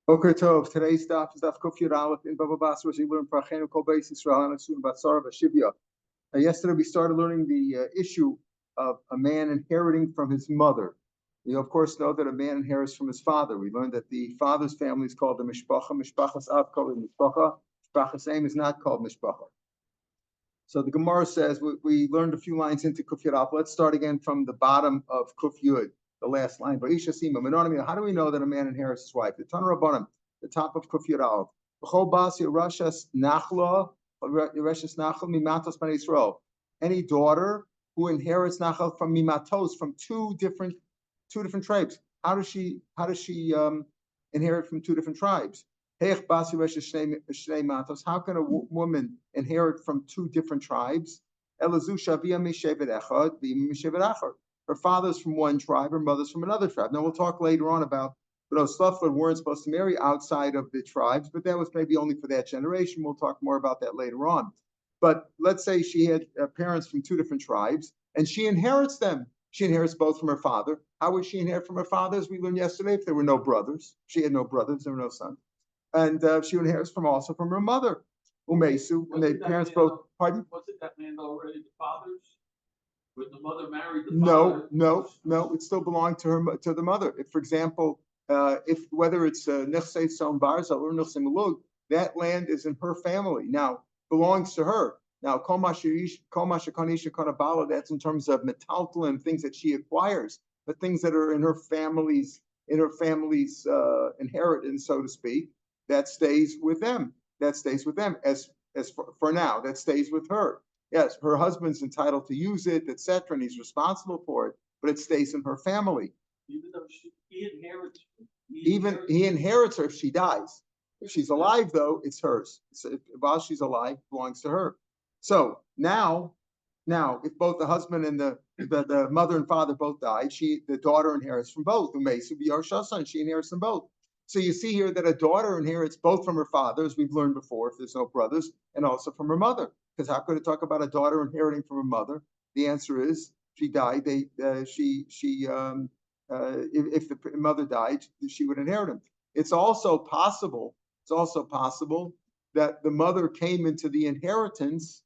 Boker Tov. Today's daf is daf Kuf Yud Aleph in Bava Basra. We learn Parachenu Kol Beis Yisrael and Asun Batzar V'Shivya. Yesterday we started learning the issue of a man inheriting from his mother. You of course know that a man inherits from his father. We learned that the father's family is called the Mishpacha. Mishpachas Av called Mishpacha. Mishpachas Aim is not called Mishpacha. So the Gemara says we learned a few lines into Kuf Yud Aleph. Let's start again from the bottom of Kuf Yud. The last line, how do we know that a man inherits his wife? The Tan Rabbanim, the top of Kuf Yud Aleph. Any daughter who inherits nachal from mimatos, from two different tribes. How does she inherit from two different tribes? How can a woman inherit from two different tribes? Her father's from one tribe, her mother's from another tribe. Now we'll talk later on about those Sluffler weren't supposed to marry outside of the tribes, but that was maybe only for that generation. We'll talk more about that later on. But let's say she had parents from two different tribes, and she inherits them. She inherits both from her father. How would she inherit from her father? As we learned yesterday, if there were no brothers. She had no brothers, there were no sons. And she inherits also from her mother. Umesu, when the parents both, pardon? Wasn't that man already the father's? When the mother married the father? No. It still belonged to the mother. If, for example, whether it's Nechsei Son Barza or Nechsei Mulug, that land is in her family now, belongs to her. Now, Kol Mashakanisha Konabala, that's in terms of metaltalin, things that she acquires, but things that are in her family's inheritance, so to speak, that stays with them. As for now, that stays with her. Yes, her husband's entitled to use it, etc., and he's responsible for it, but it stays in her family. Even though he inherits her if she dies. If she's alive, though, it's hers. While she's alive, it belongs to her. So now, if both the husband and the mother and father both died, the daughter inherits from both. She inherits from both. So you see here that a daughter inherits both from her father, as we've learned before, if there's no brothers, and also from her mother. Because how could it talk about a daughter inheriting from her mother? The answer is she died. If the mother died, she would inherit him. It's also possible that the mother came into the inheritance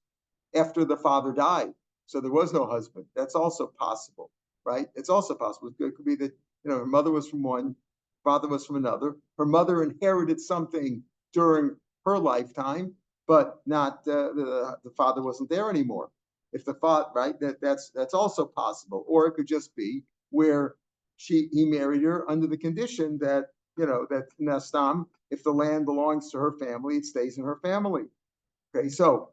after the father died. So there was no husband. That's also possible, right? It's also possible. It could be that her mother was from one, father was from another. Her mother inherited something during her lifetime, but not the father wasn't there anymore. If the father, right, that's also possible. Or it could just be where he married her under the condition that that Nastam, if the land belongs to her family, it stays in her family. Okay, so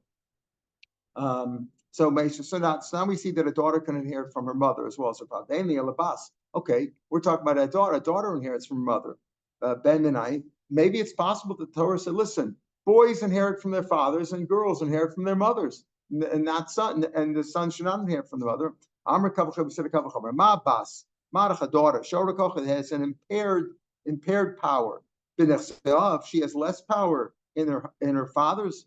now we see that a daughter can inherit from her mother as well as her father. Okay, we're talking about a daughter. A daughter inherits from her mother. Ben and I, maybe it's possible that the Torah said, listen, boys inherit from their fathers and girls inherit from their mothers, and not son, and the son should not inherit from the mother. A daughter, has an impaired power. She has less power in her father's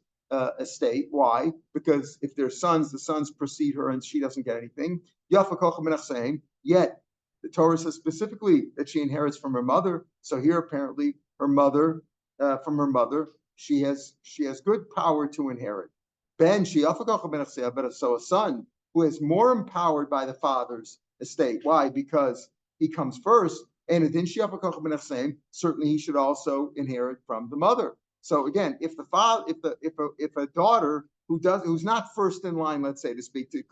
estate. Why? Because if they're sons, the sons precede her and she doesn't get anything. Yet the Torah says specifically that she inherits from her mother. So here apparently from her mother, she has good power to inherit. So a son who is more empowered by the father's estate. Why? Because he comes first, and certainly he should also inherit from the mother. So again, if a daughter who's not first in line, let's say to speak, to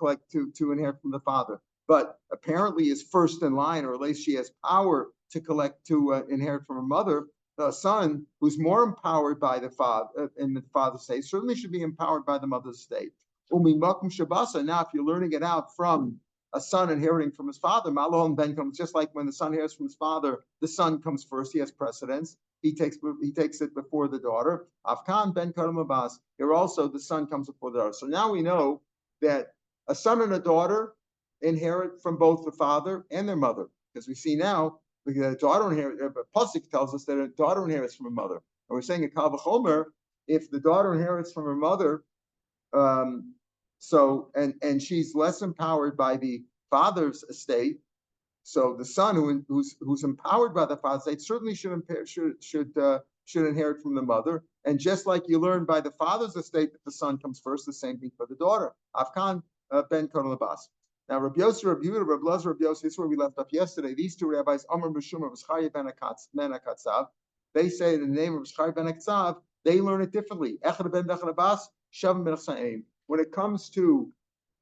inherit from the father, but apparently is first in line, or at least she has power to inherit from her mother, a son who's more empowered by the father in the father's estate certainly should be empowered by the mother's estate. Now, if you're learning it out from a son inheriting from his father, Malon Ben comes, just like when the son inherits from his father, the son comes first, he has precedence. He takes it before the daughter. Afkan Ben Kadam Abbas. Here also the son comes before the daughter. So now we know that a son and a daughter inherit from both the father and their mother, because we see now the daughter inherits. Pasuk tells us that a daughter inherits from a mother, and we're saying a Kal V'chomer, if the daughter inherits from her mother, and she's less empowered by the father's estate, So the son who's empowered by the father's estate certainly should inherit from the mother. And just like you learn by the father's estate that the son comes first, the same thing for the daughter. Afkan ben Kodol Labas. Now, Rabbi Yossi, Rabbi Yehuda, Rabbi Lazar, Rabbi Yossi, this is where we left off yesterday. These two rabbis, Amar B'Shuma, V'Schaya ben Akatzav, they say in the name of V'Schaya ben Akatzav, they learn it differently. Echad ben Abbas, Shavim ben Chsa'im. When it comes to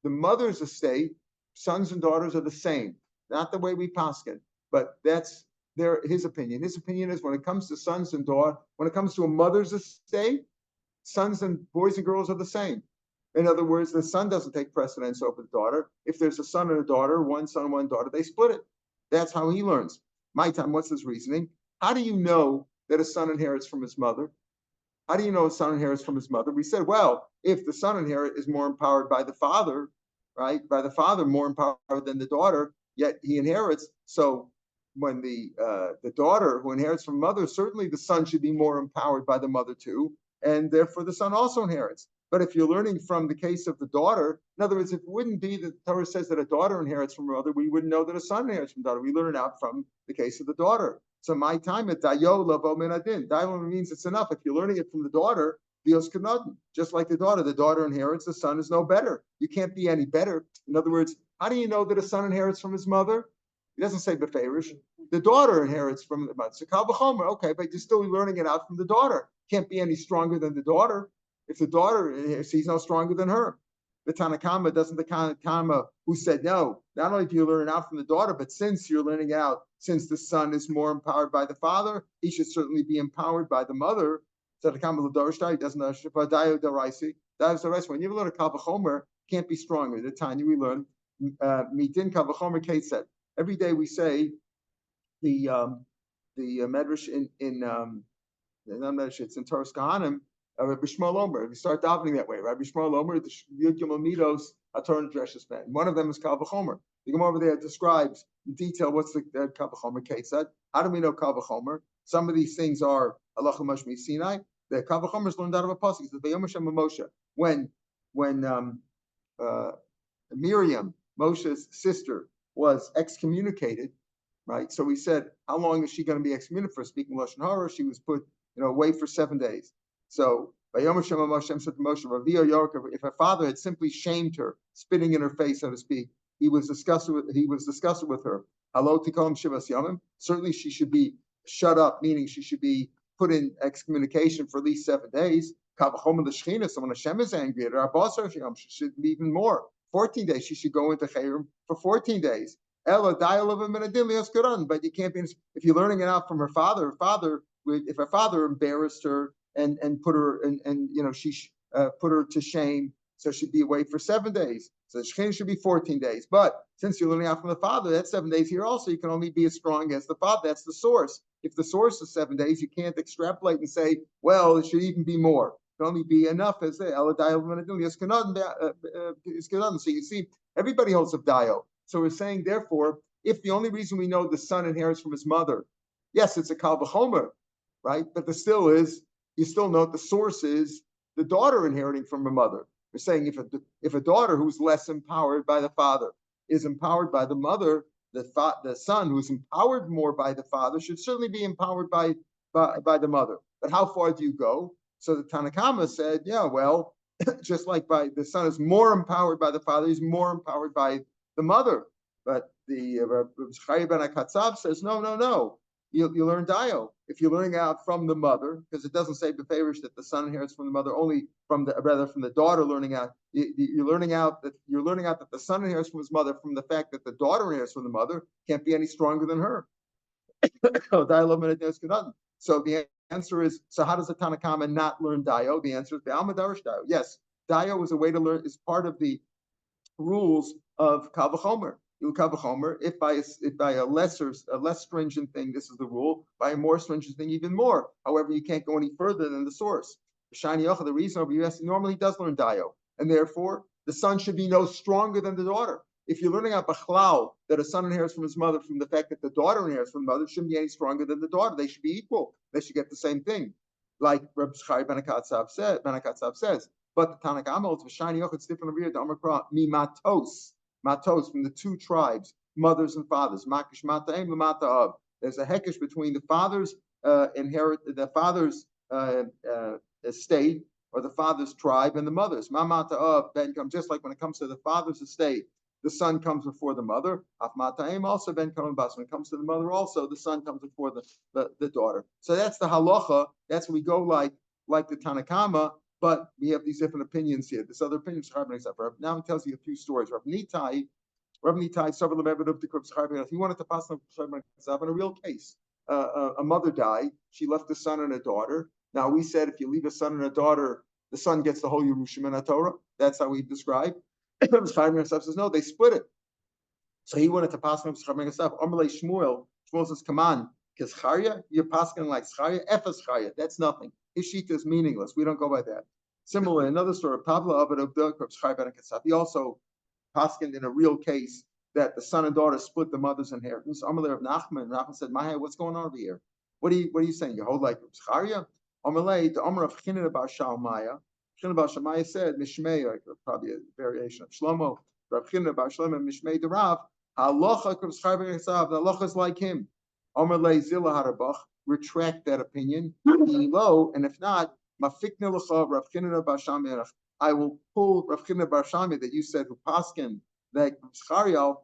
the mother's estate, sons and daughters are the same. Not the way we paskin, but that's his opinion. His opinion is when it comes to sons and daughters, when it comes to a mother's estate, sons and boys and girls are the same. In other words, the son doesn't take precedence over the daughter. If there's a son and a daughter, one son, one daughter, they split it. That's how he learns. My time, what's his reasoning? How do you know that a son inherits from his mother? How do you know a son inherits from his mother? We said, well, if the son is more empowered by the father, right? By the father, more empowered than the daughter, yet he inherits. So when the daughter who inherits from mother, certainly the son should be more empowered by the mother too, and therefore the son also inherits. But if you're learning from the case of the daughter, in other words, if it wouldn't be that the Torah says that a daughter inherits from her mother, we wouldn't know that a son inherits from daughter. We learn it out from the case of the daughter. So my time at dayo lavo minadin. Dayo means it's enough. If you're learning it from the daughter, dios kanadin. Just like the daughter inherits, the son is no better. You can't be any better. In other words, how do you know that a son inherits from his mother? He doesn't say beferish. The daughter inherits from the mother. So kal v'chomer, okay, but you're still learning it out from the daughter. Can't be any stronger than the daughter. If the daughter, he's no stronger than her. The Tanakama doesn't the Tanakama who said no. Not only do you learn it out from the daughter, but since you're learning out, since the son is more empowered by the father, he should certainly be empowered by the mother. So the Tanakama l'dorshtai doesn't know Dayo daraisi. Dayo daraisi. When you learn a kal v'chomer, can't be stronger. The Tanya we learn mitin kal v'chomer Kate said. Every day we say the medrash in it's in Toras Kahanim. Rabbi Shmuel Omer. We start davening that way. Rabbi Shmuel Omer, the Yud Gimel Midos, Ator Dreshes Ben. One of them is Kal V'chomer. The Gemara over there describes in detail what's the Kal V'chomer case said. How do we know Kal V'chomer? Some of these things are Halacha Mashmi Sinai. The Kal V'chomer is learned out of a pasuk. It's the Vayom Hashem Moshe. When Miriam, Moshe's sister, was excommunicated, right? So we said, how long is she going to be excommunicated for speaking Lashon Hara? She was put, away for 7 days. So, Vayom Hashem said to Moshe, if her father had simply shamed her, spitting in her face, so to speak, he was disgusted with her. Halo tikom shivas yamim. Certainly, she should be shut up, meaning she should be put in excommunication for at least 7 days. Kavachom the Shechina. So when Hashem is angry at her, she should be even more. 14 days. She should go into Chayrim for 14 days. But you can't be. If you're learning it out from her father, if her father embarrassed her and put her she put her to shame, so she'd be away for 7 days. So the Shekhinah should be 14 days. But since you're learning out from the father, that's 7 days here also. You can only be as strong as the father. That's the source. If the source is 7 days, you can't extrapolate and say, well, it should even be more. It can only be enough as the so you see, everybody holds up dio. So we're saying, therefore, if the only reason we know the son inherits from his mother, yes, it's a kal v'chomer, right? But you still note the source is the daughter inheriting from her mother. We're saying if a daughter who's less empowered by the father is empowered by the mother, the son who's empowered more by the father should certainly be empowered by the mother. But how far do you go? So the Tanakama said, yeah, well, just like the son is more empowered by the father, he's more empowered by the mother. But the Chaya ben Akatzav says, no. You learn dio. If you're learning out from the mother, because it doesn't say beferish that the son inherits from the mother, only from the daughter learning out. You're learning out that the son inherits from his mother from the fact that the daughter inherits from the mother, can't be any stronger than her. So the answer is, so how does the Tanakama not learn dio? The answer is be'alma darash dio. Yes, dio is a way to learn, is part of the rules of kal v'chomer. If by a less stringent thing, this is the rule. By a more stringent thing, even more. However, you can't go any further than the source. The reason over US normally does learn dio, and therefore the son should be no stronger than the daughter. If you're learning out b'chlal that a son inherits from his mother from the fact that the daughter inherits from the mother, it shouldn't be any stronger than the daughter. They should be equal. They should get the same thing, like Reb Chaim ben Akatzav says. But the Tanakh holds v'shani yochid different over here. The Amakra mimatos. Matos from the two tribes. mothers and fathers. Makish mata'im lamata av. There's a hekesh between the father's estate or the father's tribe and the mother's. Mamata of ben come, just like when it comes to the father's estate, the son comes before the mother. Afmata'im also ben come bas. When it comes to the mother, also the son comes before the daughter. So that's the halacha. That's we go like the Tanakama, but we have these different opinions here. This other opinion, now he tells you a few stories. Rav Nitai, several of the he wanted to pass on in a real case. A mother died. She left a son and a daughter. Now we said if you leave a son and a daughter, the son gets the whole Yerushim and Torah. That's how we describe. Says no, they split it. So he wanted to pass on himself. Shmuel says, "Come on, Kizcharia, you're passing like Scharia, Ephes Scharia. That's nothing. His shita is meaningless. We don't go by that." Similarly, another story, Pablo Abed of the he also paskined in a real case that the son and daughter split the mother's inheritance. Amalei of Nachman said, "Mahai, what's going on over here? What are you saying? You hold like Scharia?" Amalei, the Omer of Chinan bar Shalmaya. Chinan bar Shalmaya said, "Mishmei," probably a variation of Shlomo. Rav Chinan bar Shlomo Mishmei the Rav. Halacha the halacha is like him. Amalei Zila Harabach. Retract that opinion. And if not, Mafikna l'cha Rav Chinan bar Shalmaya. I will pull Rav Chinan bar Shalmaya that you said who paskin that Scharia, I'll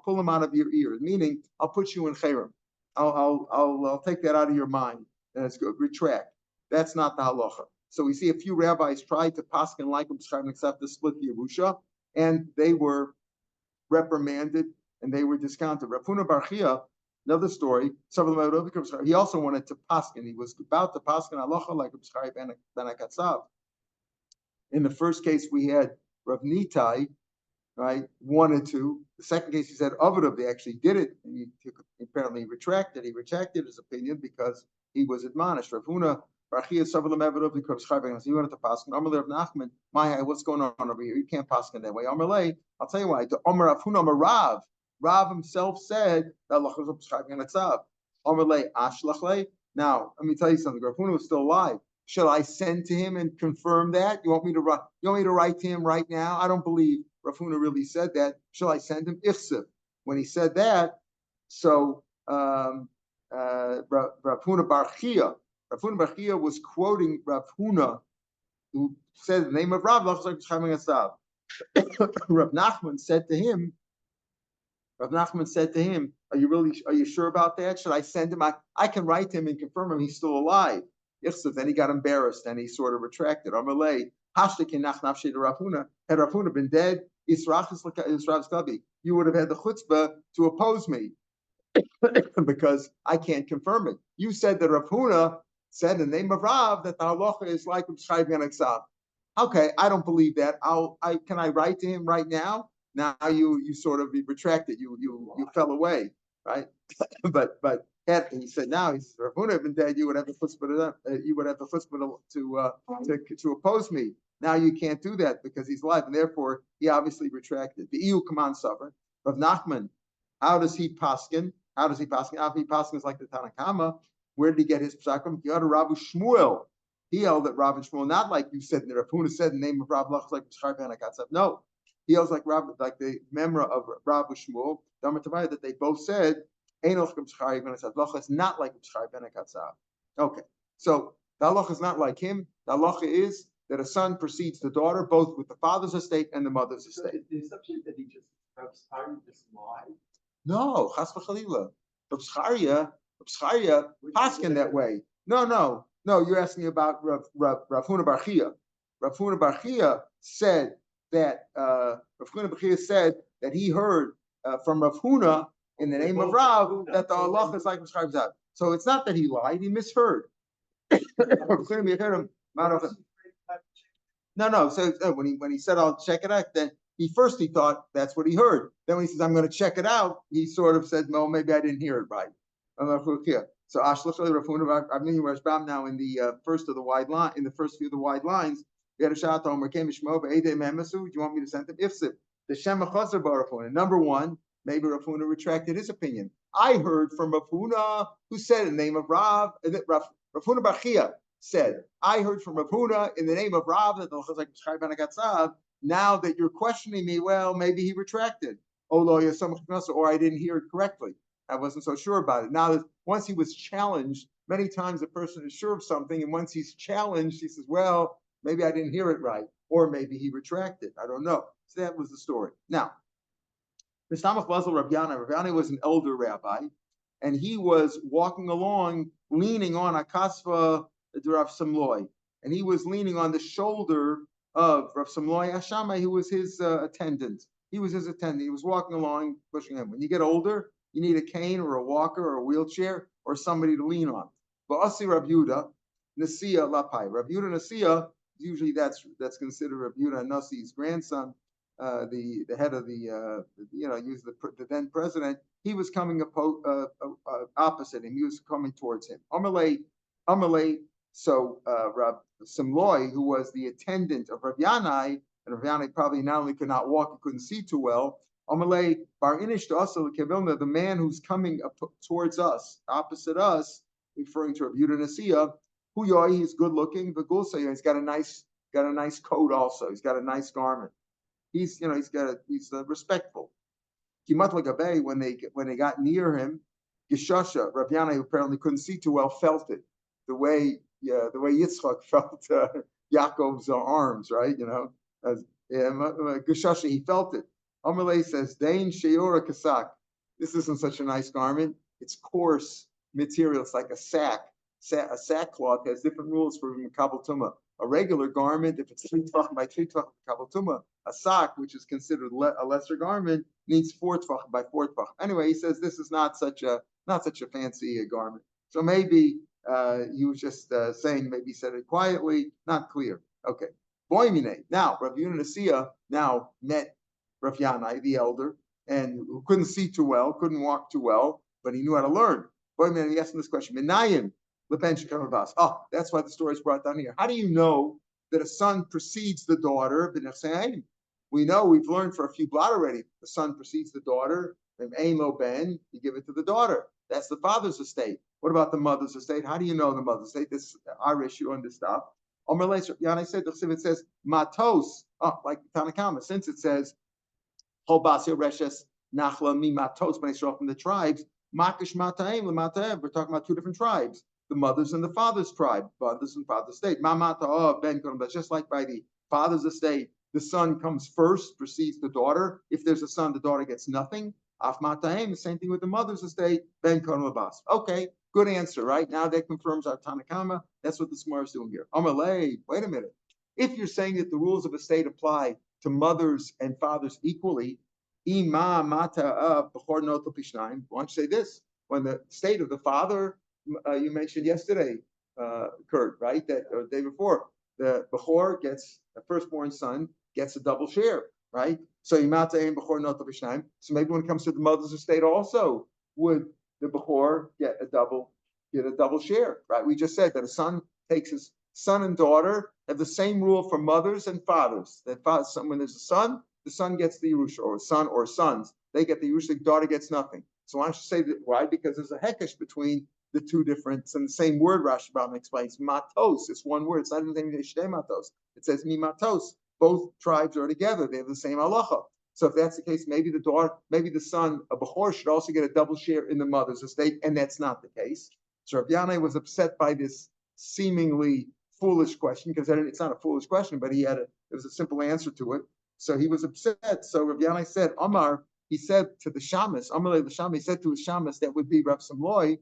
pull him out of your ears. Meaning, I'll put you in chayrim. I'll take that out of your mind. And it's good. Retract. That's not the halacha. So we see a few rabbis tried to paskin like him, except to split the Yerusha, and they were reprimanded and they were discounted. Rav Huna bar Chia, another story. He also wanted to paskin. He was about to paskin halacha like ben Akatsav. In the first case, we had Rav Nitai, right, wanted to. The second case, he said Avadav, they actually did it, and he apparently retracted. He retracted his opinion because he was admonished. Rav Huna bar Chia several Avadav because he wanted to paskin. Amalei of Nachman, what's going on over here? You can't paskin that way. Amalei, I'll tell you why. The Omer Rav Huna Rav himself said that Allah is prescribing a tzav. Amalei ashlachle. Now, let me tell you something. Rav Huna was still alive. Shall I send to him and confirm that? You want me to write to him right now? I don't believe Rav Huna really said that. Shall I send him? Ichsiv. When he said that, so Rav Huna bar Chia was quoting Rav Huna, who said the name of Rav. Rav Nachman said to him, are you sure about that? Should I send him? I can write to him and confirm him he's still alive. Then he got embarrassed and he sort of retracted. Amalei, Hashtakin Nachnafshi to Rav Huna. Had Rav Huna been dead, you would have had the chutzpah to oppose me because I can't confirm it. You said that Rav Huna said in the name of Rav that the halacha is like B'Shchai Ben Aksav. Okay, I don't believe that. Can I write to him right now? Now you sort of retracted. You fell away, right? but he said now he says Rav Huna had been dead. You would have the chutzpah to oppose me. Now you can't do that because he's alive, and therefore he obviously retracted. The EU command suffered. Rav Nachman, how does he paskin? He paskins like the Tanakama. Where did he get his psakim? He held Rav Shmuel. He held that Rav Shmuel, not like you said, Rav Huna said the name of Rav Lach like B'Shchai Ben Akatsav. No, he holds like the memra of Rav Shmuel, that they both said Einoch B'Shchai Ben Akatsav. Lach is not like B'Shchai Ben Akatsav. Okay, so the halach is not like him. The halacha is that a son precedes the daughter, both with the father's estate and the mother's estate. The assumption that he just lied. No, chas v'chalila. Rav Shapiro paskin that way. No. You're asking about Rav Huna bar Chia. Rav Huna bar Chia said that he heard from Rav Huna in the name of Rav that the halacha is like prescribes out. So it's not that he lied; he misheard. No. So when he said I'll check it out, then he thought that's what he heard. Then when he says I'm going to check it out, he sort of said, no, maybe I didn't hear it right. So Ashlachli Rav Huna now in the first of the wide line, in the first few of the wide lines, we had a shot on came Shmo Be'edei Memasu. Do you want me to send him? Ifsib. The Shema Chazer Bar Rav Huna. Number one, maybe Rav Huna retracted his opinion. I heard from Rav Huna who said in the name of Rav, Rav Huna bar Chia said, I heard from Rav Huna in the name of Rav that the Chazak B'Shchai Ben Akatsav. Now that you're questioning me, well, maybe he retracted. or I didn't hear it correctly. I wasn't so sure about it. Now, once he was challenged, many times a person is sure of something, and once he's challenged, he says, well, maybe I didn't hear it right, or maybe he retracted. I don't know. So that was the story. Now, Rav Yana was an elder rabbi, and he was walking along, leaning on a kasva Rav Samloi, and he was leaning on the shoulder of Rav Samloi Hashamai, who was his attendant. He was his attendant. He was walking along, pushing him. When you get older, you need a cane or a walker or a wheelchair or somebody to lean on. Ba'asi Rav Yuda, Nasiya Lapai. Rav Yuda Nasiya, usually that's considered Rav Yuda Nasi's grandson, the head of the the then president. He was coming opposite him. He was coming towards him. Amalei. So Rav Simloi, who was the attendant of Rav Yanai, and Rav Yanai probably not only could not walk, he couldn't see too well. Amalei bar inish to us the man who's coming towards us, opposite us, referring to Rav Yuda Nasiya, who he's good looking, but he's got a nice coat also. He's got a nice garment. He's respectful. Kimat Lagabe, when they got near him, Gishasha, Rav Yanai, who apparently couldn't see too well, felt it. The way Yitzchak felt Yaakov's arms, right? Gishasha, he felt it. Amalei says, Dain Shiur Kasak. This isn't such a nice garment. It's coarse material. It's like a sack. A sackcloth has different rules for Kabul Tumah. A regular garment, if it's 3 tvachim by 3 tvachim Kabul Tumah, a sock, which is considered a lesser garment, needs 4 tvachim by 4 tvachim. Anyway, he says this is not such a fancy garment. So maybe he was just saying, maybe he said it quietly, not clear. Okay. Boimine. Now, Rav Yuda Nasiya now met Rav Yanai, the elder, and who couldn't see too well, couldn't walk too well, but he knew how to learn. Boimine, he asked him this question. Minayim. Oh, that's why the story is brought down here. How do you know that a son precedes the daughter? We know, we've learned for a few blot already. The son precedes the daughter, and Ein Lo Ben, you give it to the daughter. That's the father's estate. What about the mother's estate? How do you know the mother's estate? This is our issue on this stuff. Yanai said, it says matos, like Tanakama, since it says Holbasio Reshes Nachla Mi Matos, when they show up from the tribes, Makish Mataim, we're talking about 2 different tribes. The mother's and the father's tribe, mother's and father's estate. But just like by the father's estate, the son comes first, precedes the daughter. If there's a son, the daughter gets nothing. The same thing with the mother's estate. Ben Kono Labas. Okay, good answer, right? Now that confirms our Tanakama. That's what the Gemara is doing here. Amalei, wait a minute. If you're saying that the rules of estate apply to mothers and fathers equally, Ima Mata Bechor Noto Pishnaim. Why don't you say this? When the state of the father, you mentioned yesterday, Kurt, right? That or the day before, the Bechor gets the firstborn son gets a double share, right? So So maybe when it comes to the mother's estate, also would the Bechor get a double share, right? We just said that a son takes his son and daughter have the same rule for mothers and fathers. That when there's a son, the son gets the Yerusha, or son or sons, they get the Yerusha, the daughter gets nothing. So why don't you say that? Why? Because there's a hekesh between the 2 different, and the same word Rashi explains. Matos, it's one word. It's not even Shnei Matos. It says Mi Matos. Both tribes are together. They have the same halacha. So if that's the case, maybe the son, a Bechor, should also get a double share in the mother's estate, and that's not the case. So Rav Yanai was upset by this seemingly foolish question, because it's not a foolish question, but it was a simple answer to it. So he was upset. So Rav Yanai said, Amar, he said to the Shamas, Amalei the Shamas, he said to his Shamas, that would be Rav Samloi,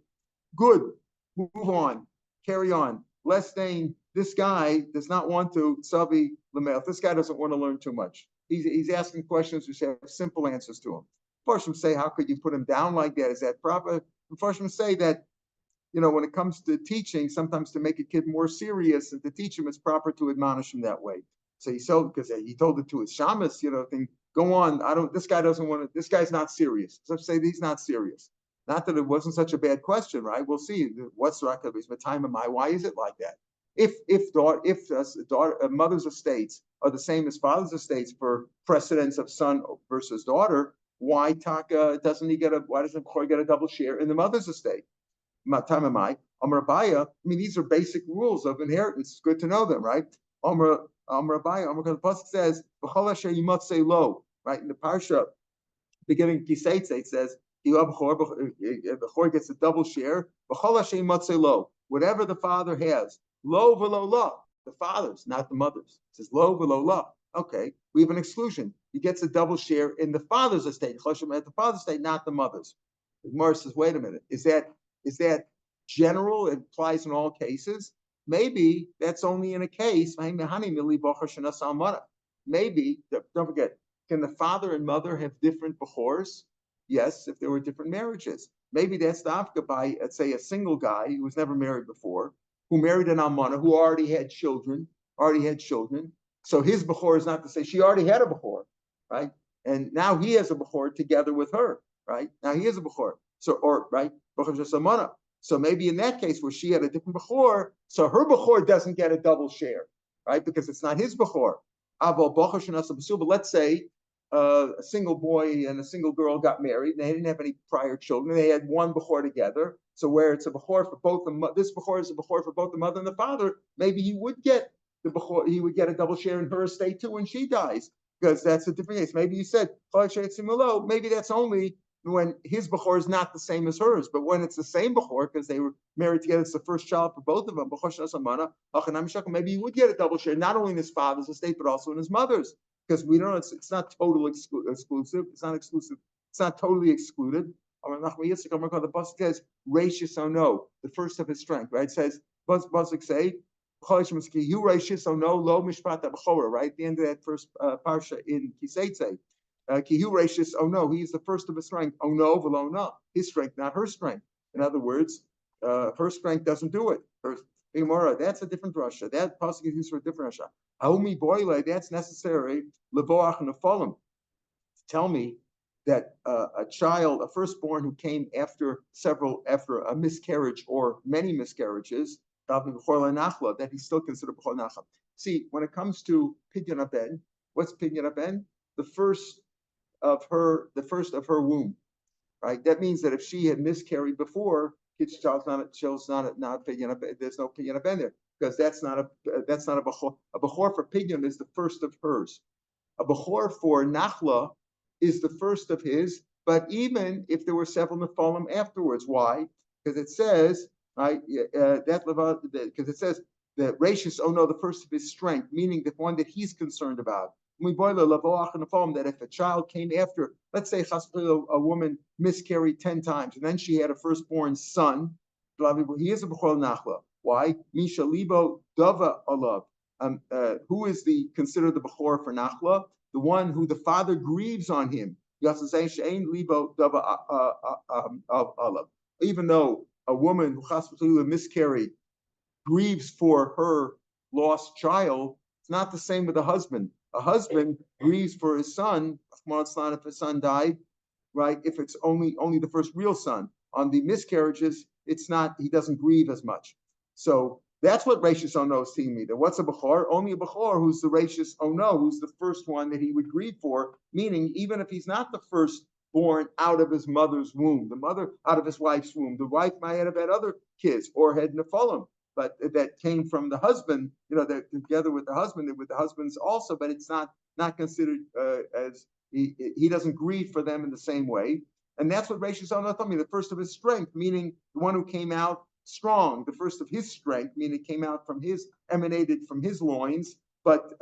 good, move on, carry on. Less than this guy does not want to Savi Lamel. This guy doesn't want to learn too much. He's asking questions which have simple answers to him. Farshim say, how could you put him down like that? Is that proper? And Farshim say that, when it comes to teaching, sometimes to make a kid more serious and to teach him, it's proper to admonish him that way. So because he told it to his shamas, go on. This guy doesn't want to. This guy's not serious. So say he's not serious. Not that it wasn't such a bad question, right? We'll see. What's the Rakabi's time of my? Why is it like that? If mother's estates are the same as father's estates for precedence of son versus daughter, why doesn't Bechor get a double share in the mother's estate? Time of my Amar Abaya. These are basic rules of inheritance. It's good to know them, right? Amar Abaya. The pasuk says, "B'chol asher yimatzei lo," right in the parsha. beginning of Kiseitze, it says, Bechor gets a double share. Whatever the father has, lo v'lo la, the father's, not the mother's. It says lo v'lo la. Okay, we have an exclusion. He gets a double share in the father's estate, at the father's estate, not the mother's. The Gemara says, wait a minute, is that general? It applies in all cases. Maybe that's only in a case. Maybe, don't forget, can the father and mother have different bechors? Yes, if there were different marriages. Maybe that's dafka by, let's say, a single guy who was never married before, who married an almana, who already had children. So his bechor is not to say she already had a bechor, right? And now he has a bechor together with her, right? Now he has a bechor. So maybe in that case where she had a different bechor, so her bechor doesn't get a double share, right? Because it's not his bechor. But let's say a single boy and a single girl got married, and they didn't have any prior children. They had one bechor together. So where it's a bechor for both this bechor is a bechor for both the mother and the father. Maybe he would get the bechor. He would get a double share in her estate too when she dies, because that's a different case. Maybe you said maybe that's only when his bechor is not the same as hers, but when it's the same bechor because they were married together, it's the first child for both of them. Maybe he would get a double share, not only in his father's estate but also in his mother's. Because we don't know, it's not totally exclusive. It's not exclusive. It's not totally excluded. The pasuk says, "Rashis no," the first of his strength. Right? It says, "Pasuk say, you rashis no lo mishpat b'chora." Right? At the end of that first parsha in Kiseitze, "Kihu rashis no," he is the first of his strength. Oh no, v'lo no, his strength, not her strength. In other words, her strength doesn't do it. That's a different Russia. That pasuk is used for a different Russia. Hayomi boile, that's necessary. Levoach nefalim. Tell me that a child, a firstborn who came after a miscarriage or many miscarriages, that he's still considered b'chol nachla. See, when it comes to pidyon haben, what's pidyon haben? The first of her womb, right? That means that if she had miscarried before, there's no pidyon haben there, because that's not a bechor. A bechor for pidyon is the first of hers. A bechor for nachla is the first of his, but even if there were several nefalim afterwards, why? Because it says, right, because it says that rashis the first of his strength, meaning the one that he's concerned about. That if a child came after, let's say a woman miscarried 10 times, and then she had a firstborn son, he is a bechor nachla. Why? Misha libo dava alav. Who is considered the bechor for nachla? The one who the father grieves on him. Even though a woman who miscarried grieves for her lost child, it's not the same with a husband. A husband grieves for his son. If his son died, right? If it's only the first real son. On the miscarriages, it's not. He doesn't grieve as much. So that's what rashis ono is telling me. That what's a bechor? Only a bechor who's the rashis ono, who's the first one that he would grieve for. Meaning, even if he's not the first born out of his mother's womb, the mother out of his wife's womb, the wife might have had other kids or had nephilim, but that came from the husband. That together with the husbands also, but it's not considered as he doesn't grieve for them in the same way. And that's what rashis ono told me. The first of his strength, meaning the one who came out strong, the first of his strength, meaning it emanated from his loins, but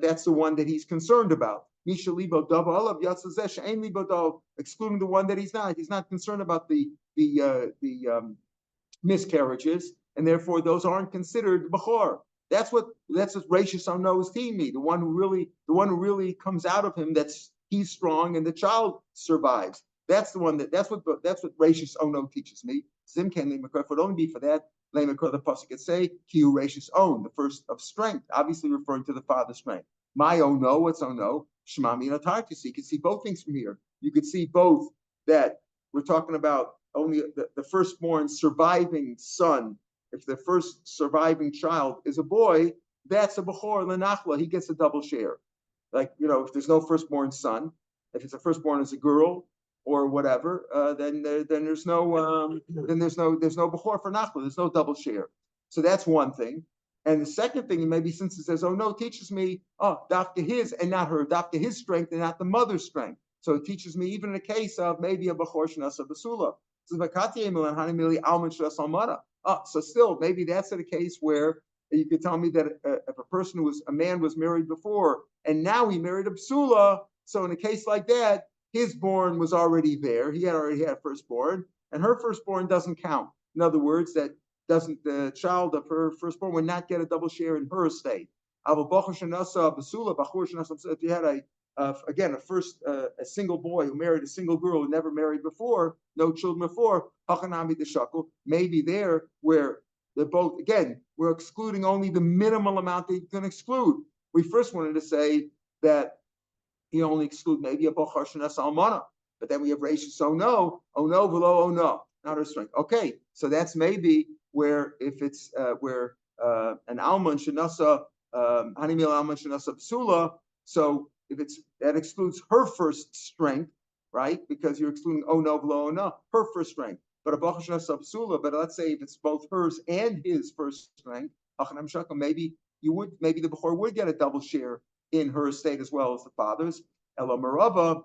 that's the one that he's concerned about. Excluding the one that he's not. He's not concerned about the miscarriages, and therefore those aren't considered bechor. That's what rashis ono is telling me. The one who really comes out of him, he's strong, and the child survives. That's what rashis ono teaches me. Zimken lemakor would only be for that. Lemakor, the pasuk could say, Kiu rashis on, the first of strength, obviously referring to the father's strength. My ono, what's ono? Shmami and atartisi. You can see both things from here. You could see both that we're talking about only the firstborn surviving son. If the first surviving child is a boy, that's a bechor lenachla. He gets a double share. Like, if there's no firstborn son, if it's a firstborn as a girl or whatever, then there's no bechor for nachla. There's no double share. So that's one thing. And the second thing, maybe since it says, oh no, teaches me, dafka his and not her, dafka his strength and not the mother's strength. So it teaches me even in a case of maybe a bachor shenasa basula. So still, maybe that's a case where you could tell me that if a man was married before and now he married a psula, so in a case like that, his born was already there. He already had a firstborn, and her firstborn doesn't count. In other words, that doesn't the child of her firstborn would not get a double share in her estate. If you had a single boy who married a single girl who never married before, no children before, maybe there where they're both, again, we're excluding only the minimal amount that you can exclude. We first wanted to say that you only exclude maybe a bochar shenas almana, but then we have ratios. Oh no, below, oh no, not her strength. Okay, so that's maybe where if it's where an alman shenasa hanimil alman shenasa psula. So if it's that excludes her first strength, right? Because you're excluding oh no, below, oh no, her first strength. But a bochar shenasa psula. But let's say if it's both hers and his first strength, maybe the bechor would get a double share in her estate as well as the father's. Elo Merava,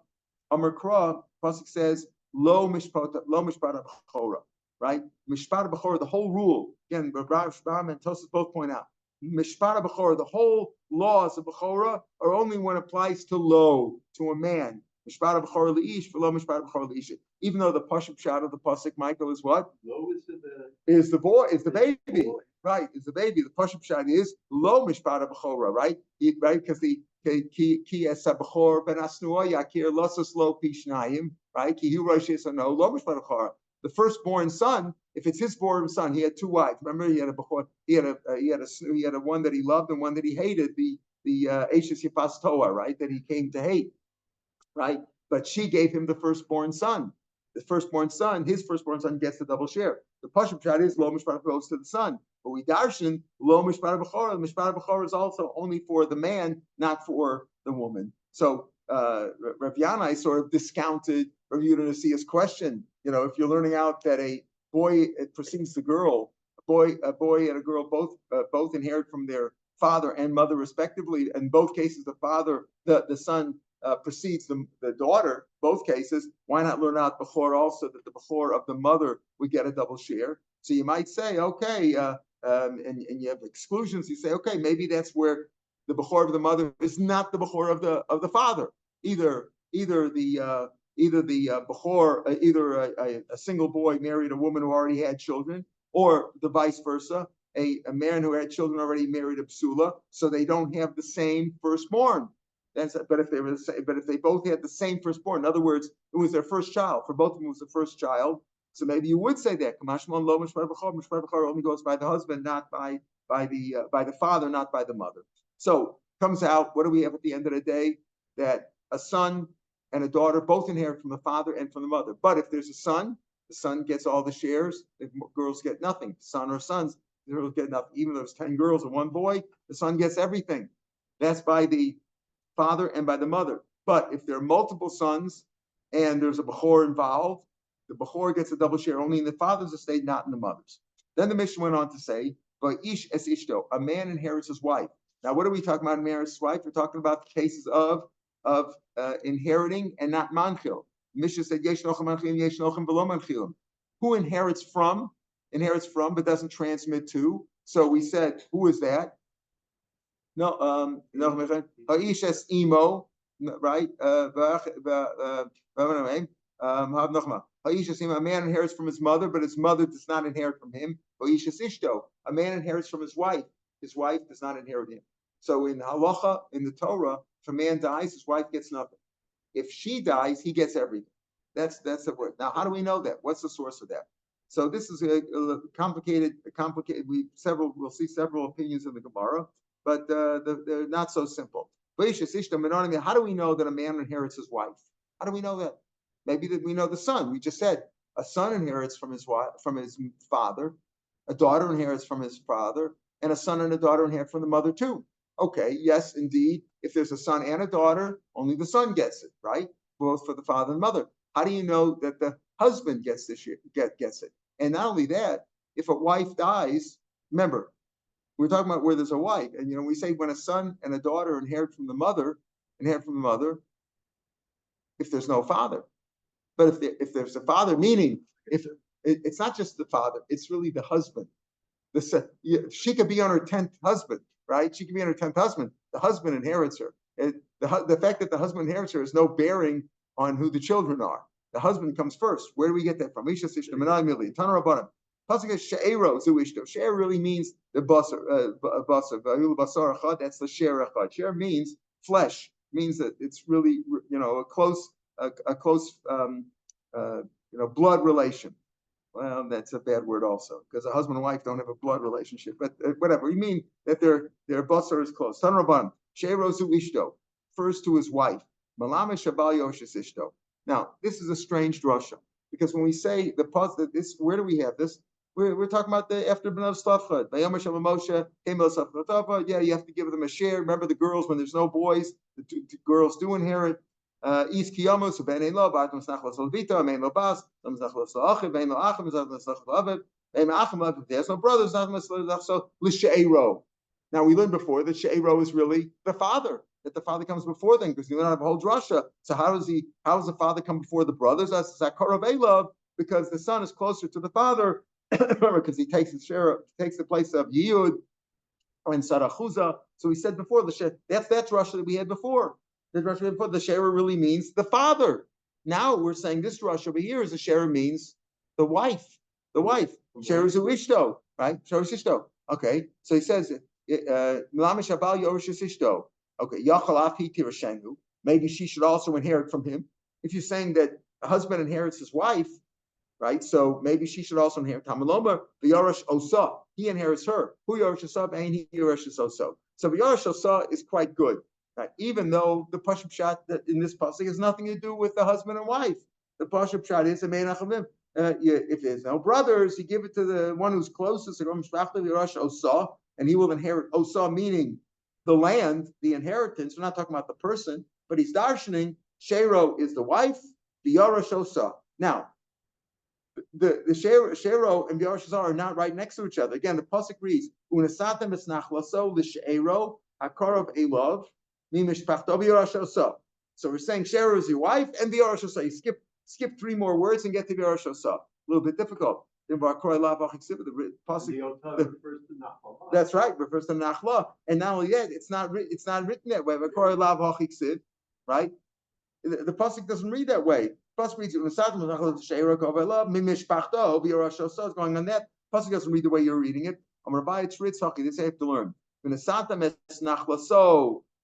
Amar Kra, Pasuk says, Lo mishpata b'chora, right? Mishpata b'chora, the whole rule. Again, Rav Shapiro and Tosas both point out, Mishpata b'chora, the whole laws of b'chora are only when it applies to a man. Mishpata b'chora leish, v'lo mishpata b'chora leish. Even though the pasuk shot of the pasuk Michael is what? Lo is the boy, is the baby. Right, is the baby. The pasuk shot is lo mishpata b'chora, right? Right, because the ki esabchor ben asnua yakir losas lo pishnayim, right? Ki hu rosh no lo mishpata b'chora. The firstborn son, if it's his born son, he had two wives. Remember, he had a one that he loved and one that he hated. The Eshes Yipas Toa, right? That he came to hate, right? But she gave him the firstborn son. His firstborn son gets the double share. The Pashup Pshat is lo mishpata goes to the son. But we darshan lo mishpata b'chora. The mishpata b'chora is also only for the man, not for the woman. So Rav Yanai sort of discounted Rav Yehuda Nasiya's question. If you're learning out that a boy precedes the girl, a boy and a girl both inherit from their father and mother respectively. In both cases, the son precedes the daughter. Both cases, why not learn out bechor also that the bechor of the mother would get a double share? So you might say, okay, and you have exclusions. You say, okay, maybe that's where the bechor of the mother is not the bechor of the father. Either the bechor, either a single boy married a woman who already had children, or the vice versa, a man who had children already married a psula, so they don't have the same firstborn. But if they both had the same firstborn, in other words, it was their first child. For both of them, it was the first child. So maybe you would say that Kamashmon lo mishpata b'chor only goes by the husband, not by the father, not by the mother. So comes out. What do we have at the end of the day? That a son and a daughter both inherit from the father and from the mother. But if there's a son, the son gets all the shares. The girls get nothing. Son or sons, the girls get nothing. Even though there's 10 girls and one boy, the son gets everything. That's by the father and by the mother. But if there are multiple sons and there's a bechor involved, the bechor gets a double share only in the father's estate, not in the mother's. Then the Mishnah went on to say, "Ish es ishto," a man inherits his wife. Now, what are we talking about? Inherits his wife. We're talking about cases of inheriting and not manchil. Mishnah said, "Yesh nochem manchilim, yesh nochem v'lo manchilim." Who inherits from, but doesn't transmit to. So we said, who is that? No, Ish es imo, right? A man inherits from his mother, but his mother does not inherit from him. A man inherits from his wife. His wife does not inherit him. So in halacha, in the Torah, if a man dies, his wife gets nothing. If she dies, he gets everything. That's the word. Now, how do we know that? What's the source of that? So this is a complicated. We'll see several opinions in the Gemara, but they're not so simple. How do we know that a man inherits his wife? How do we know that? Maybe that we know the son. We just said a son inherits from his wife, from his father. A daughter inherits from his father, and a son and a daughter inherit from the mother too. Okay, yes, indeed. If there's a son and a daughter, only the son gets it, right? Both for the father and mother. How do you know that the husband gets it? And not only that, if a wife dies, remember, we're talking about where there's a wife, and we say when a son and a daughter inherit from the mother, if there's no father. But if there's a father, meaning if it's not just the father, it's really the husband. She could be on her 10th husband, right? She could be on her 10th husband. The husband inherits her. The fact that the husband inherits her is no bearing on who the children are. The husband comes first. Where do we get that from? She'er really means the basar. That's the she'er echad. She'er means flesh. Means that it's really a close blood relation. Well, that's a bad word also, because a husband and wife don't have a blood relationship. But whatever, we mean that their basar is close. Tan Rabban, she'erozu ishto, refers to his wife. Malame shabal yoshes ishto. Now, this is a strange drasha, because when we say the positive, where do we have this? We're talking about the after B'nav Slavchad. Yeah, you have to give them a share. Remember the girls, when there's no boys, the girls do inherit. Is kiyamus ben lo ba'atum snachlas olvita ben lo bas some snachlas la'achim ben lo achim snachlas la'avet ben achim if there's no brothers snachlas so l'she'ero. Now we learned before that she'ero is really the father, that the father comes before them, because you don't have a whole drasha. So how does the father come before the brothers? That's zakarav elav, because the son is closer to the father. Remember, because he takes the place of Yiyud and Sarachuza. So we said before that's drasha that we had before. The Shera really means the father. Now we're saying this Rush over here is the Shera means the wife. The wife. Shera is ishto, right? Shera is ishto. Okay. So he says, okay, maybe she should also inherit from him. If you're saying that a husband inherits his wife, right? So maybe she should also inherit. Tamaloma, v'yarash osa. He inherits her. Who yarash osa, and he yarashes osa. So v'yarash osa is quite good. Right? Even though the Pashup Pshat in this pasuk has nothing to do with the husband and wife. The Pashup Pshat is a Meinachamim. If there's no brothers, you give it to the one who's closest, and he will inherit Osa, meaning the land, the inheritance. We're not talking about the person, but he's darshaning. Shero is the wife, the Yarash Osa. Now, the Shero and the Yarash Osa are not right next to each other. Again, the pasuk reads, Unasatem esnachlaso l'she'ero hakarov elav. So we're saying Shera is your wife and the Arashosa. You skip 3 more words and get to the Arashosa. A little bit difficult. That's right, refers to Nachla. And not only that, it's not written that way. Right? The pasuk doesn't read that way. The pasuk reads is going on that. The pasuk doesn't read the way you're reading it. This I have to learn.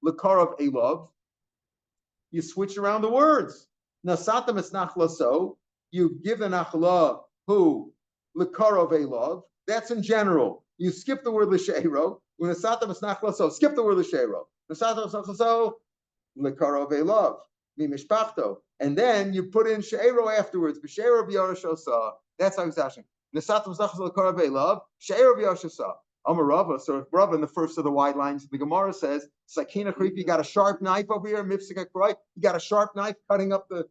L'karav elav, you switch around the words. Nasatam es nachlaso, you give the nachla who l'karav elav. That's in general. You skip the word l'sheiro. Nasatam es nachlaso, skip the word l'sheiro. Nasatam es nachlaso, l'karav elav, mimishpachto, and then you put in sheiro afterwards. B'sheiro b'yarashosa. That's how it's asking. Nasatam es nachlaso l'karav elav, sheiro b'yarashosa. Amar Rava, so Rava in the first of the wide lines, the Gemara says, Sakina Creep, you got a sharp knife over here, Mifsika right? You got a sharp knife cutting up the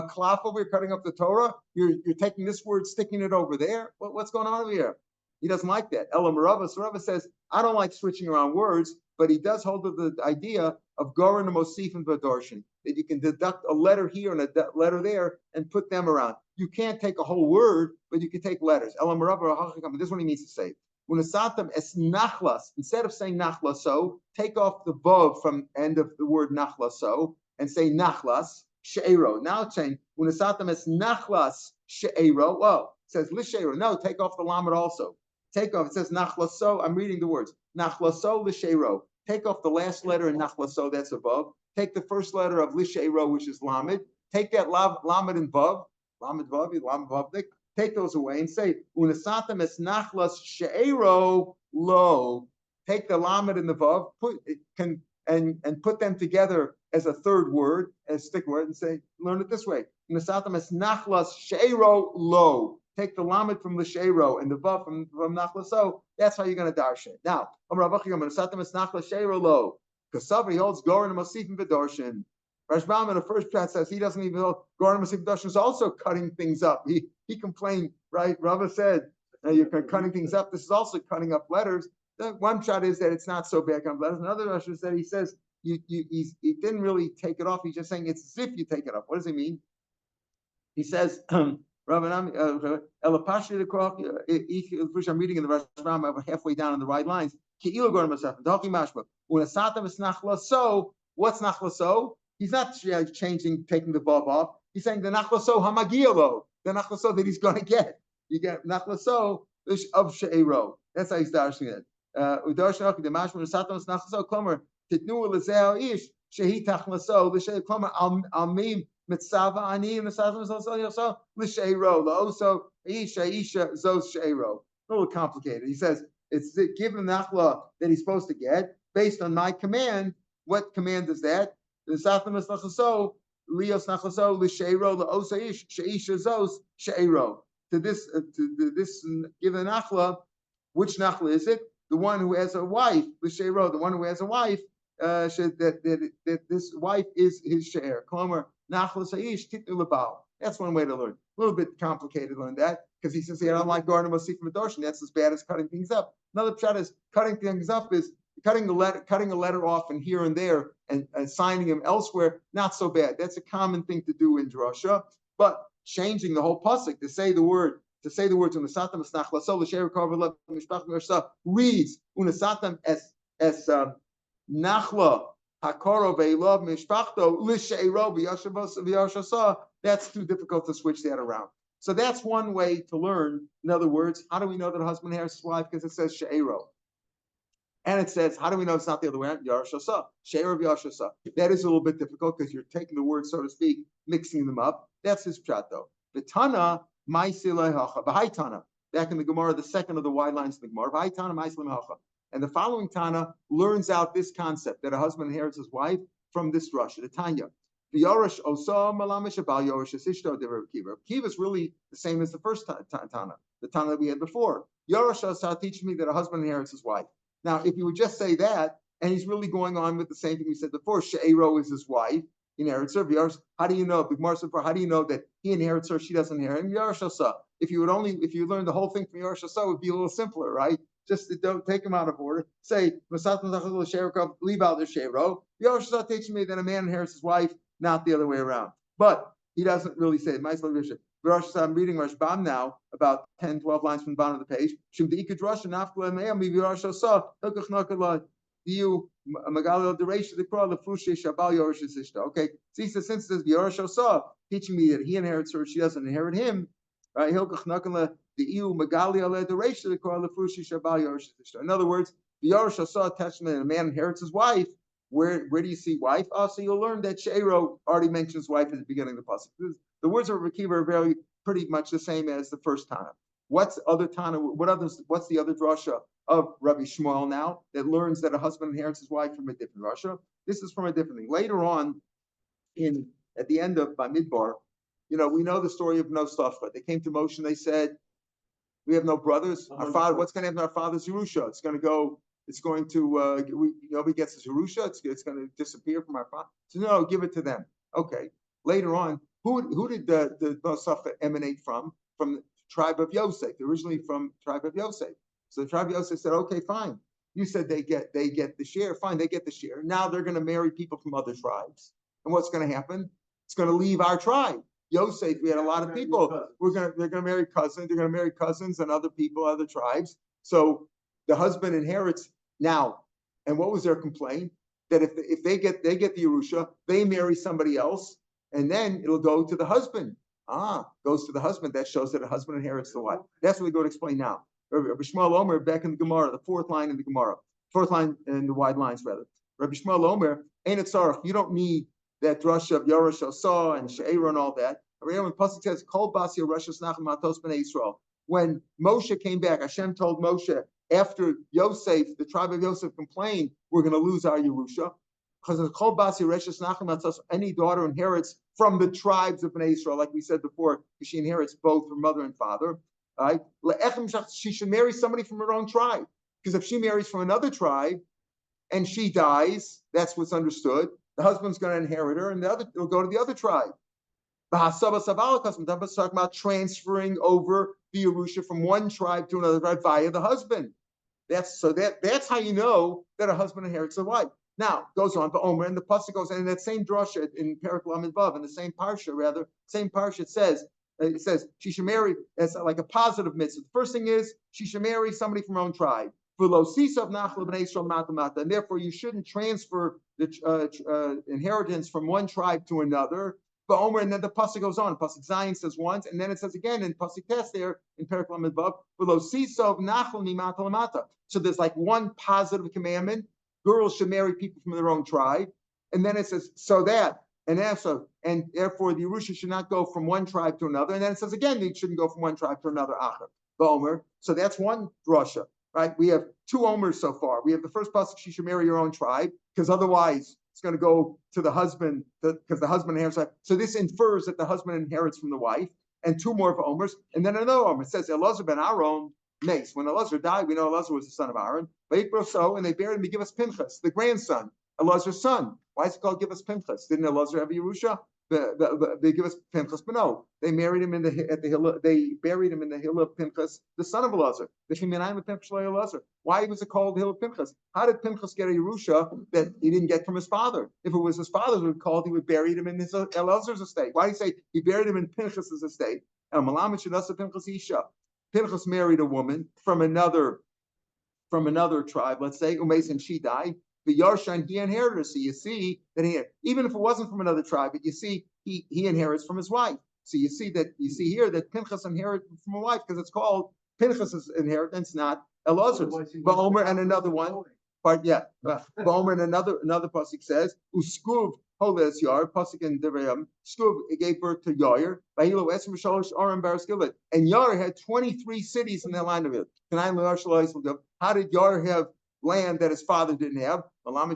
cloth over here, cutting up the Torah. You're taking this word, sticking it over there. What's going on over here? He doesn't like that. Elam Rava, so Rava says, I don't like switching around words, but he does hold to the idea of Goran and Mosif and Vadarshan, that you can deduct a letter here and a letter there and put them around. You can't take a whole word, but you can take letters. Elam Rava, this is what he means to say. Unasatam es nachlas. Instead of saying nachlaso, take off the vav from end of the word nachlaso and say nachlas she'ero. Now it's saying unasatam es nachlas she'ero. Well, it says lishe'ero. No, take off the lamed also. Take off. It says nachlaso. I'm reading the words nachlaso lishe'ero. Take off the last letter in nachlaso. That's a vav. Take the first letter of lishe'ero, which is lamed. Take that lamed and vav. Lamed vav. Take those away and say unasatam es nachlas she'ero lo. Take the lamed and the vav, and put them together as a third word, as a stick word, and say learn it this way. Unasatam es nachlas she'ero lo. Take the lamed from the she'ero and the vav from nachlaso. That's how you're going to darshan. Now, unasatam es nachlas she'ero lo. Kasav he holds goren and masifim v'darshan. Rashbam in the first chat says he doesn't even know Goran Masif Darshan is also cutting things up. He complained, right? Rava said, you're cutting things up. This is also cutting up letters. The one shot is that it's not so bad. Another shot is that he says he didn't really take it off. He's just saying it's as if you take it off. What does he mean? He says, I'm reading in the Rashbam halfway down in the right lines. So what's nachlaso? He's not changing, taking the vav off. He's saying the nachlaso hamagiyalo, the nachlaso that he's going to get. You get nachlaso of she'ero. That's how he's dashing it. Udarshnach the mashma satam nachlaso klomer titnu lezeo ish shehi tachlaso l'shei klomer almim mitzava ani mitzava so l'she'ero lo isha zos she'ero. A little complicated. He says it's given nachla that he's supposed to get based on my command. What command is that? The Satamas Nachaso, Leos Nachaso, Lisheiro, the Osaish, Sheisha Zos, Sheiro. To this given Nachla, which Nachla is it? The one who has a wife, Lisheiro, the one who has a wife, that this wife is his share. Klomer, Nachla Saish, Titnu Labal. That's one way to learn. A little bit complicated to learn that, because he says, I don't like Garden Masif Madorshin. That's as bad as cutting things up. Another pshat is cutting things up is cutting a letter off and here and there and signing him elsewhere, not so bad. That's a common thing to do in drasha. But changing the whole pasuk to say the words unasatam esnachla so l'sheir karvelav mishpach mersa reads unasatam as nachla hakoro ve'ilov mishpachto l'sheiro v'yashasa. That's too difficult to switch that around. So that's one way to learn. In other words, how do we know that a husband has his wife? Because it says sheiro. And it says, how do we know it's not the other way around? Yarashasa, She'er of Yarashasa. That is a little bit difficult because you're taking the words, so to speak, mixing them up. That's his pshat, though. The Tana, Ma'isilehacha, B'hai Tana. Back in the Gemara, the second of the wide lines of the Gemara, B'hai Tana, Ma'isilehacha. And the following Tana learns out this concept that a husband inherits his wife from this drasha, the Tanya. The Yarash Osa Malamish Abal Yarash Ishto de Rav Kiva. Kiva is really the same as the first Tana, the Tana that we had before. Yarash Osa teaches me that a husband inherits his wife. Now, if you would just say that, and he's really going on with the same thing we said before, She'ero is his wife, he inherits her. How do you know? How do you know that he inherits her, she doesn't inherit him? Yarashasa. If you learned the whole thing from Yarashasa, it would be a little simpler, right? Just don't take them out of order. Say, leave out the She'ero. Yarashasa teaches me that a man inherits his wife, not the other way around. But he doesn't really say it. I'm reading Rashbam now, about 10, 12 lines from the bottom of the page. Okay, so he says, since there's Yorashosah teaching me that he inherits her, she doesn't inherit him. Right? In other words, the Yorashosah attachment, a man inherits his wife. Where do you see wife? So you'll learn that She'ero already mentions wife at the beginning of the pasuk. The words of Rav Kiva are pretty much the same as the first Tana. What's the other drasha of Rabbi Shmuel now that learns that a husband inherits his wife from a different drasha? This is from a different thing. Later on, at the end of Bamidbar, we know the story of No Safra. They came to Moshe and they said, "We have no brothers. Our father. What's going to happen to our father's Yerusha? It's going to nobody gets his Yerusha. It's going to disappear from our father. So no, give it to them. Okay. Later on, who did the Nosafah emanate from? From the tribe of Yosef, originally from the tribe of Yosef. So the tribe of Yosef said, okay, fine. You said they get the share. Fine, they get the share. Now they're going to marry people from other tribes. And what's going to happen? It's going to leave our tribe. Yosef, we had a lot of people. They're going to marry cousins. They're going to marry cousins and other people, other tribes. So the husband inherits now. And what was their complaint? That if they get the Yerusha, they marry somebody else, and then it'll go to the husband. Goes to the husband. That shows that a husband inherits the wife. That's what we go to explain now. Rabbi Shmuel Omer, back in the Gemara, the fourth line in the Gemara, fourth line in the wide lines rather. Rabbi Shmuel Omer, ain't it tzarich? You don't need that drasha of Yorash Osah and She'era and all that. When Pasuk says, "Kol basi Rosh Hashanah matos bnei Yisrael." When Moshe came back, Hashem told Moshe, after Yosef, the tribe of Yosef complained, we're going to lose our Yerusha. Because any daughter inherits from the tribes of Bnei Israel, like we said before, because she inherits both her mother and father. Right? She should marry somebody from her own tribe. Because if she marries from another tribe and she dies, that's what's understood. The husband's going to inherit her, and it'll go to the other tribe. Talking about transferring over the Yerusha from one tribe to another tribe via the husband. That's how you know that a husband inherits a wife. Now goes on, but Omer, and the pasuk goes, and in that same drasha in Perek Lamed Vav, in the same parsha, it says she should marry as like a positive mitzvah. The first thing is she should marry somebody from her own tribe. And therefore you shouldn't transfer the inheritance from one tribe to another. But Omer, and then the pasuk goes on. Pasuk Zion says once, and then it says again in pasuk Tes there in Perek Lamed Vav. So there's like one positive commandment: girls should marry people from their own tribe, and then it says and therefore the Yerusha should not go from one tribe to another, and then it says again they shouldn't go from one tribe to another. Omer. So that's one drasha, right? We have two Omers so far. We have the first pasuk: she should marry her own tribe, because otherwise it's going to go to the husband, because the husband inherits. So this infers that the husband inherits from the wife, and two more of Omers, and then another Omer. It says Elazar ben Aaron mace. When Elazar died, we know Elazar was the son of Aaron. So, and they buried him to give us Pinchas, the grandson, Elazar's son. Why is it called give us Pinchas? Didn't Elazar have a Yerusha? They give us Pinchas, but no, they married him at the hill. They buried him in the hill of Pinchas, the son of Elazar. Why was it called the hill of Pinchas? How did Pinchas get a Yerusha that he didn't get from his father? If it was his father's, he would bury him in his Elazar's estate. Why do you say he buried him in Pinchas's estate? Pinchas married a woman from another tribe, let's say, Umes, and she died. The Yarshan, he inherited her. So you see that even if it wasn't from another tribe, but you see he inherits from his wife. So you see here that Pinchas inherited from a wife, because it's called Pinchas's inheritance, not Elazar's. But Omer and another one. But Omer and another pasuk says, Uskuv Holes Yar, pasuk in Devarim, Skuv gave birth to Yair, and Yair had 23 cities in the land of it. How did Yair have land that his father didn't have? Whether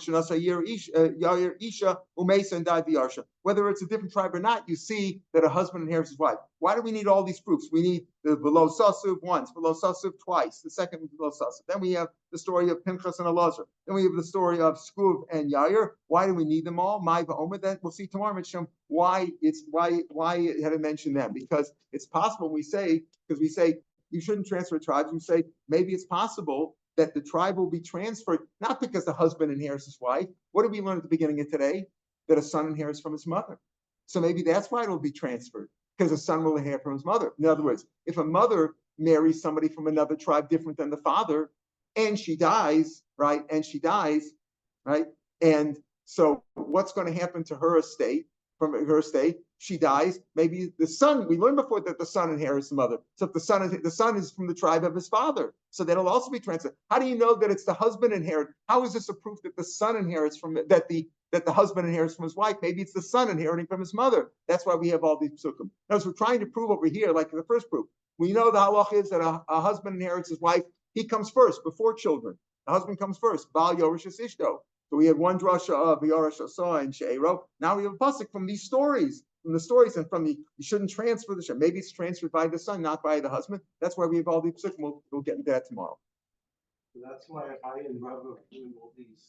it's a different tribe or not, you see that a husband inherits his wife. Why do we need all these proofs? We need the below Sasuv once, below Sasuv twice, the second below Sasuv. Then we have the story of Pinchas and Elazar. Then we have the story of Skuv and Yair. Why do we need them all? Mai va'omer. Then we'll see tomorrow, Misham, why it had to mention them. Because it's possible we say you shouldn't transfer tribes. We say maybe it's possible that the tribe will be transferred, not because the husband inherits his wife. What did we learn at the beginning of today? That a son inherits from his mother. So maybe that's why it will be transferred, because a son will inherit from his mother. In other words, if a mother marries somebody from another tribe different than the father, and she dies, right? And so what's going to happen to her estate? From her estate, she dies. Maybe the son. We learned before that the son inherits the mother. So if the son is from the tribe of his father, so that'll also be transferred. How do you know that it's the husband inherit? How is this a proof that the son inherits from that the husband inherits from his wife? Maybe it's the son inheriting from his mother. That's why we have all these psukim. As we're trying to prove over here, like the first proof, we know the halach is that a husband inherits his wife. He comes first before children. The husband comes first. Bal yorishas ishto. So we had one drasha of Yoresh Asah and She'ero. Now we have a pasuk from these stories, and from you shouldn't transfer the shem. Maybe it's transferred by the son, not by the husband. That's why we have all these pasukim. We'll get into that tomorrow. So that's why I and Rav are doing all these.